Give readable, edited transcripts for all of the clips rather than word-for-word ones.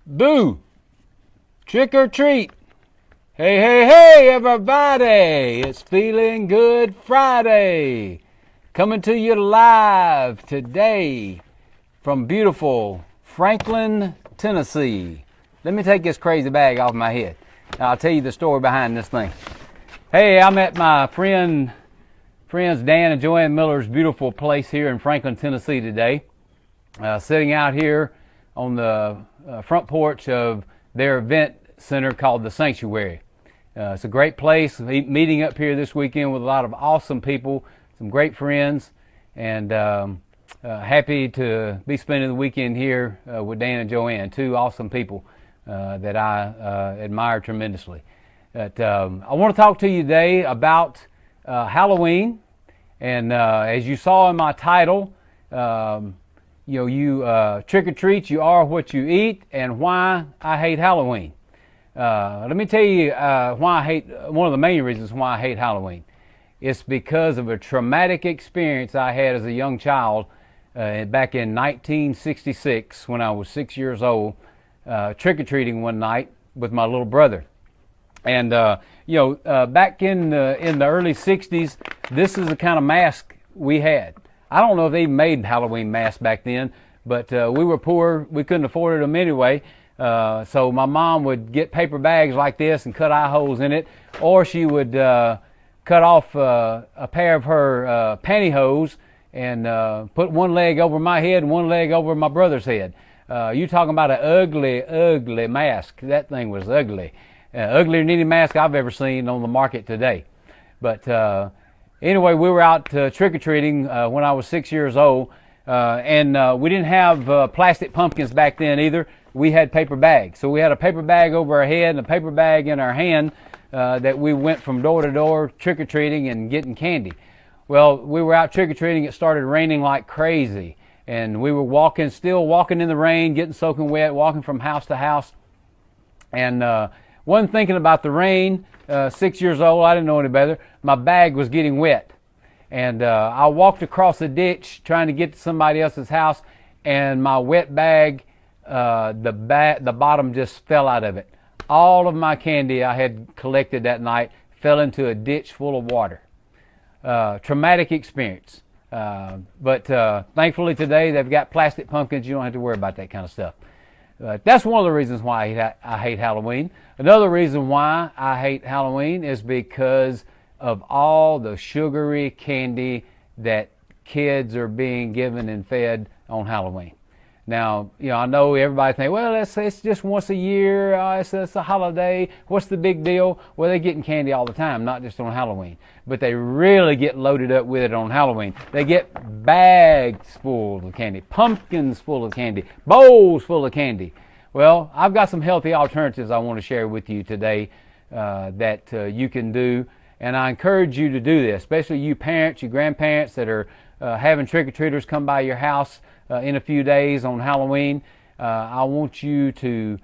Boo! Trick or treat! Hey, hey, hey, everybody! It's Feeling Good Friday! Coming to you live today from beautiful Franklin, Tennessee. Let me take this crazy bag off my head. I'll tell you the story behind this thing. Hey, I'm at my friends Dan and Joanne Miller's beautiful place here in Franklin, Tennessee today. Sitting out here on the front porch of their event center called The Sanctuary. It's a great place, meeting up here this weekend with a lot of awesome people, some great friends, and happy to be spending the weekend here with Dan and Joanne, two awesome people that I admire tremendously. But, I want to talk to you today about Halloween, and as you saw in my title, you trick or treat, you are what you eat, and why I hate Halloween. Let me tell you why I hate, one of the main reasons why I hate Halloween. It's because of a traumatic experience I had as a young child back in 1966 when I was 6 years old, trick-or-treating one night with my little brother. And, back in the early 60s, this is the kind of mask we had. I don't know if they even made Halloween masks back then, but we were poor. We couldn't afford them anyway. So my mom would get paper bags like this and cut eye holes in it, or she would cut off a pair of her pantyhose and put one leg over my head and one leg over my brother's head. You talking about an ugly, ugly mask. That thing was ugly. Uglier than any mask I've ever seen on the market today. But anyway, we were out trick-or-treating when I was 6 years old, and we didn't have plastic pumpkins back then either. We had paper bags. So we had a paper bag over our head and a paper bag in our hand that we went from door to door trick-or-treating and getting candy. Well, we were out trick-or-treating. It started raining like crazy, and we were still walking in the rain, getting soaking wet, walking from house to house, and wasn't thinking about the rain. 6 years old, I didn't know any better. My bag was getting wet, and I walked across a ditch trying to get to somebody else's house, and my wet bag, the bottom just fell out of it. All of my candy I had collected that night fell into a ditch full of water. Traumatic experience, but thankfully today they've got plastic pumpkins. You don't have to worry about that kind of stuff. That's one of the reasons why I hate Halloween. Another reason why I hate Halloween is because of all the sugary candy that kids are being given and fed on Halloween. Now, I know everybody thinks, well, it's just once a year, it's a holiday, what's the big deal? Well, they're getting candy all the time, not just on Halloween. But they really get loaded up with it on Halloween. They get bags full of candy, pumpkins full of candy, bowls full of candy. Well, I've got some healthy alternatives I want to share with you today that you can do. And I encourage you to do this, especially you parents, you grandparents that are having trick-or-treaters come by your house in a few days on Halloween. I want you to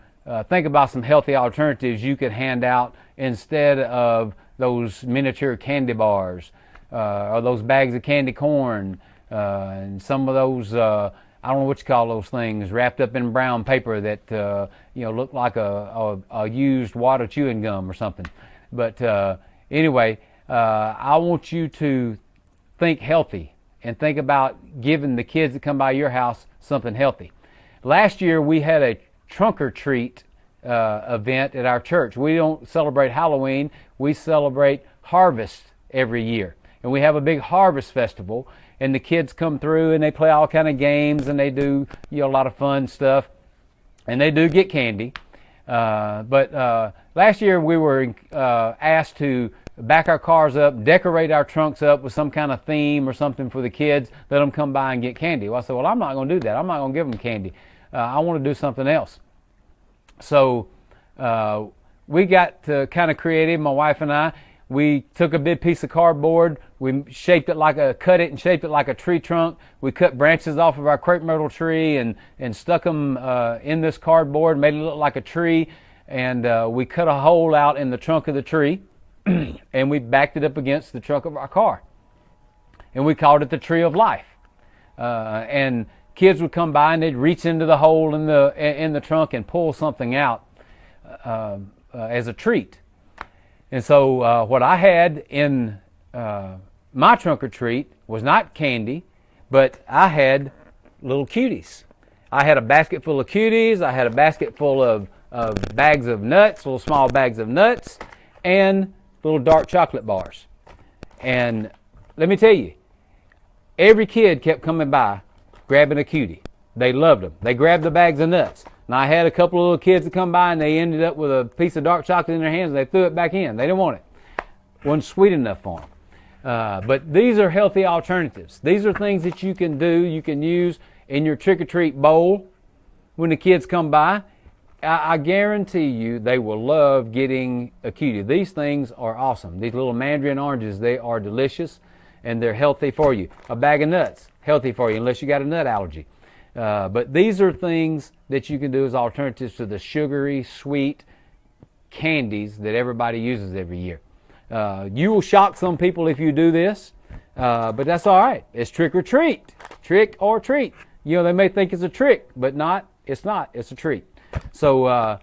think about some healthy alternatives you could hand out instead of those miniature candy bars or those bags of candy corn and some of those, I don't know what you call those things, wrapped up in brown paper that look like a used water chewing gum or something. But anyway, I want you to think healthy and think about giving the kids that come by your house something healthy. Last year we had a trunk or treat event at our church. We don't celebrate Halloween, we celebrate harvest every year. And we have a big harvest festival, and the kids come through and they play all kind of games and they do a lot of fun stuff, and they do get candy. But last year we were asked to back our cars up, decorate our trunks up with some kind of theme or something for the kids, let them come by and get candy. Well, I said, well, I'm not going to do that. I'm not going to give them candy. I want to do something else. So we got kind of creative, my wife and I. We took a big piece of cardboard, we cut it and shaped it like a tree trunk. We cut branches off of our crepe myrtle tree and stuck them in this cardboard, made it look like a tree, and we cut a hole out in the trunk of the tree and we backed it up against the trunk of our car. And we called it the Tree of Life. And kids would come by and they'd reach into the hole in the trunk and pull something out as a treat. And so what I had in my trunk or treat was not candy, but I had little cuties. I had a basket full of cuties. I had a basket full of bags of nuts, little small bags of nuts, and little dark chocolate bars. And let me tell you, every kid kept coming by grabbing a cutie. They loved them. They grabbed the bags of nuts. And I had a couple of little kids that come by and they ended up with a piece of dark chocolate in their hands and they threw it back in. They didn't want it. Wasn't sweet enough for them. But these are healthy alternatives. These are things that you can do, you can use in your trick-or-treat bowl when the kids come by. I guarantee you they will love getting a cutie. These things are awesome. These little mandarin oranges, they are delicious and they're healthy for you. A bag of nuts, healthy for you unless you got a nut allergy. But these are things that you can do as alternatives to the sugary, sweet candies that everybody uses every year. You will shock some people if you do this, but that's all right. It's trick or treat. Trick or treat. You know, they may think it's a trick, but it's not. It's a treat. So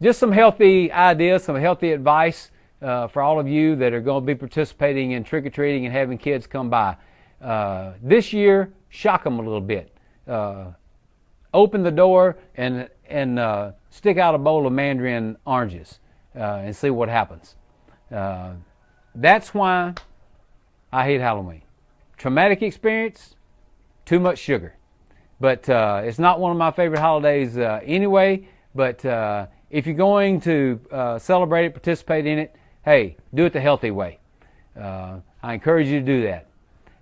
just some healthy ideas, some healthy advice for all of you that are going to be participating in trick-or-treating and having kids come by. This year, shock them a little bit. Open the door and stick out a bowl of mandarin oranges and see what happens. That's why I hate Halloween. Traumatic experience, too much sugar. But it's not one of my favorite holidays anyway. But if you're going to celebrate it, participate in it, hey, do it the healthy way. I encourage you to do that.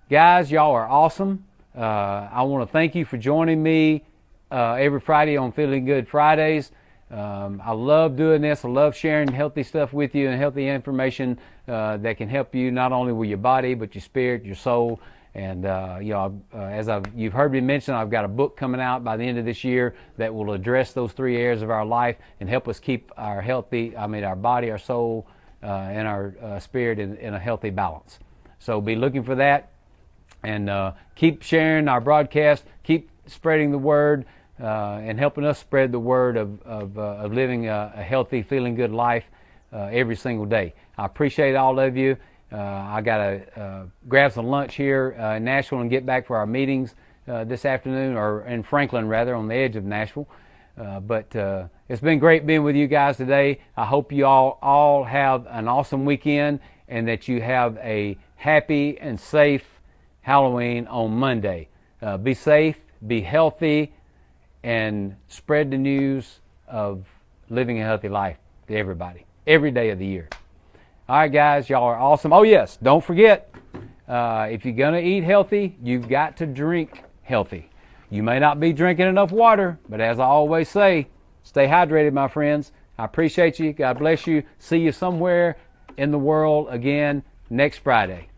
Guys, y'all are awesome. I want to thank you for joining me every Friday on Feeling Good Fridays. I love doing this. I love sharing healthy stuff with you and healthy information that can help you not only with your body, but your spirit, your soul. And as you've heard me mention, I've got a book coming out by the end of this year that will address those 3 areas of our life and help us keep our our body, our soul, and our spirit in a healthy balance. So be looking for that, and keep sharing our broadcast, keep spreading the word, and helping us spread the word of living a healthy, feeling good life every single day. I appreciate all of you. I got to grab some lunch here in Nashville and get back for our meetings this afternoon, or in Franklin rather, on the edge of Nashville. But it's been great being with you guys today. I hope you all have an awesome weekend and that you have a happy and safe Halloween on Monday. Be safe, be healthy, and spread the news of living a healthy life to everybody, every day of the year. All right, guys, y'all are awesome. Oh, yes, don't forget, if you're going to eat healthy, you've got to drink healthy. You may not be drinking enough water, but as I always say, stay hydrated, my friends. I appreciate you. God bless you. See you somewhere in the world again next Friday.